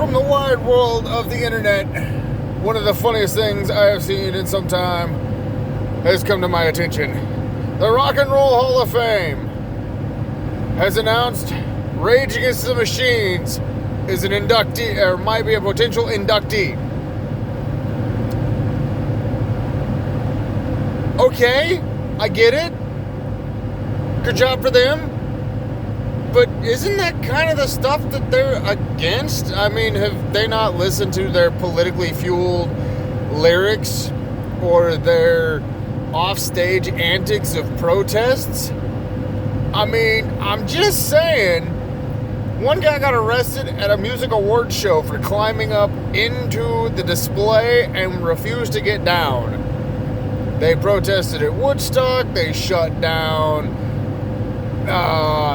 From the wide world of the internet, one of the funniest things I have seen in some time has come to my attention. The Rock and Roll Hall of Fame has announced Rage Against the Machines is an inductee, or might be a potential inductee. Okay, I get it. Good job for them. But isn't that kind of the stuff that they're against? I mean, have they not listened to their politically fueled lyrics or their offstage antics of protests? I mean, I'm just saying, one guy got arrested at a music awards show for climbing up into the display and refused to get down. They protested at Woodstock. They shut down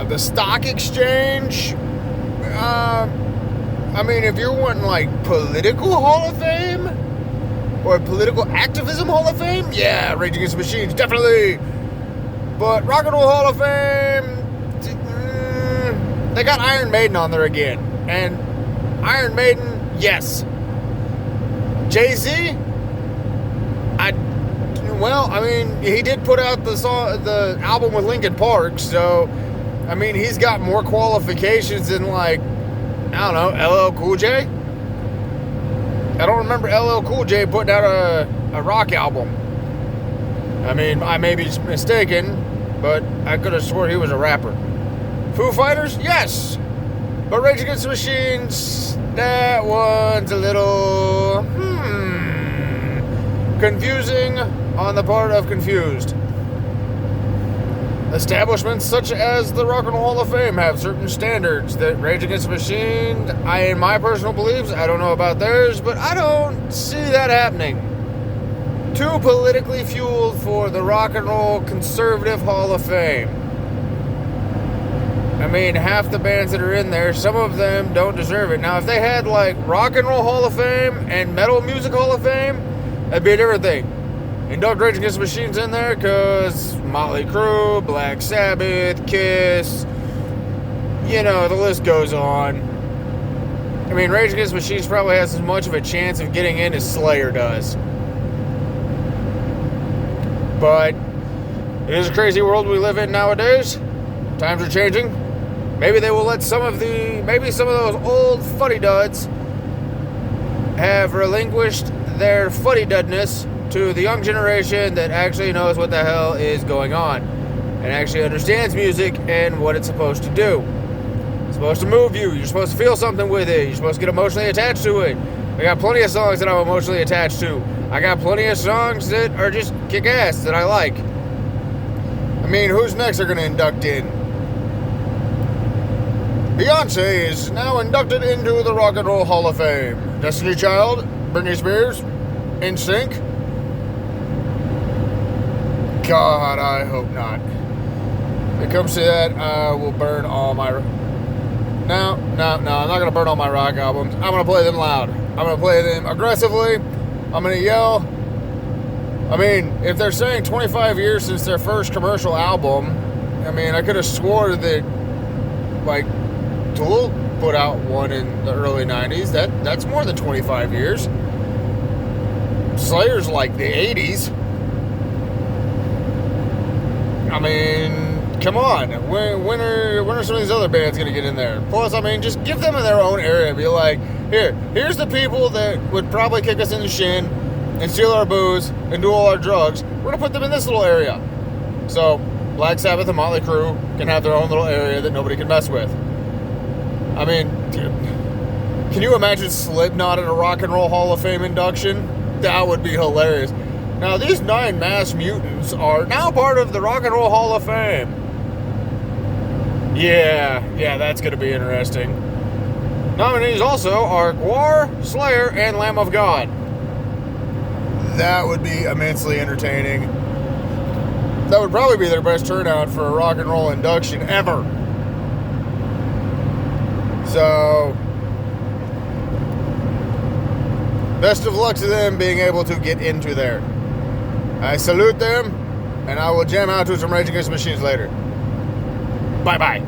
the stock exchange. I mean, if you're wanting like political Hall of Fame or political activism Hall of Fame, yeah, Rage Against the Machines, definitely. But Rock and Roll Hall of Fame, they got Iron Maiden on there again. And Iron Maiden, yes. Jay-Z, I mean, he did put out the album with Linkin Park, so, I mean, he's got more qualifications than, like, I don't know, LL Cool J? I don't remember LL Cool J putting out a rock album. I mean, I may be mistaken, but I could have swore he was a rapper. Foo Fighters? Yes! But Rage Against the Machines, that one's a little, confusing on the part of confused. Establishments such as the Rock and Roll Hall of Fame have certain standards that Rage Against the Machine, in my personal beliefs, I don't know about theirs, but I don't see that happening. Too politically fueled for the Rock and Roll Conservative Hall of Fame. I mean, half the bands that are in there, some of them don't deserve it. Now, if they had, like, Rock and Roll Hall of Fame and Metal Music Hall of Fame, that'd be a different thing. Induct Rage Against the Machines in there because Motley Crue, Black Sabbath, Kiss, you know, the list goes on. I mean, Rage Against the Machines probably has as much of a chance of getting in as Slayer does. But it is a crazy world we live in nowadays. Times are changing. Maybe they will let some of those old fuddy-duds have relinquished their fuddy-dudness to the young generation that actually knows what the hell is going on and actually understands music and what it's supposed to do. It's supposed to move you. You're supposed to feel something with it. You're supposed to get emotionally attached to it. I got plenty of songs that I'm emotionally attached to. I got plenty of songs that are just kick-ass that I like. I mean, who's next are going to induct in? Beyonce is now inducted into the Rock and Roll Hall of Fame. Destiny Child, Britney Spears, NSYNC. God, I hope not. If it comes to that, I will burn all my... No, I'm not going to burn all my rock albums. I'm going to play them loud. I'm going to play them aggressively. I'm going to yell. I mean, if they're saying 25 years since their first commercial album, I mean, I could have swore that, like, Tool put out one in the early 90s. That's more than 25 years. Slayer's like the 80s. I mean, come on. When are some of these other bands going to get in there? Plus, I mean, just give them in their own area. Be like, here's the people that would probably kick us in the shin and steal our booze and do all our drugs. We're going to put them in this little area. So, Black Sabbath and Motley Crue can have their own little area that nobody can mess with. I mean, dude, can you imagine Slipknot at a Rock and Roll Hall of Fame induction? That would be hilarious. Now, these 9 mass mutants are now part of the Rock and Roll Hall of Fame. Yeah, that's going to be interesting. Nominees also are Gwar, Slayer, and Lamb of God. That would be immensely entertaining. That would probably be their best turnout for a rock and roll induction ever. So, best of luck to them being able to get into there. I salute them, and I will jam out to some Rage Against the Machines later. Bye-bye.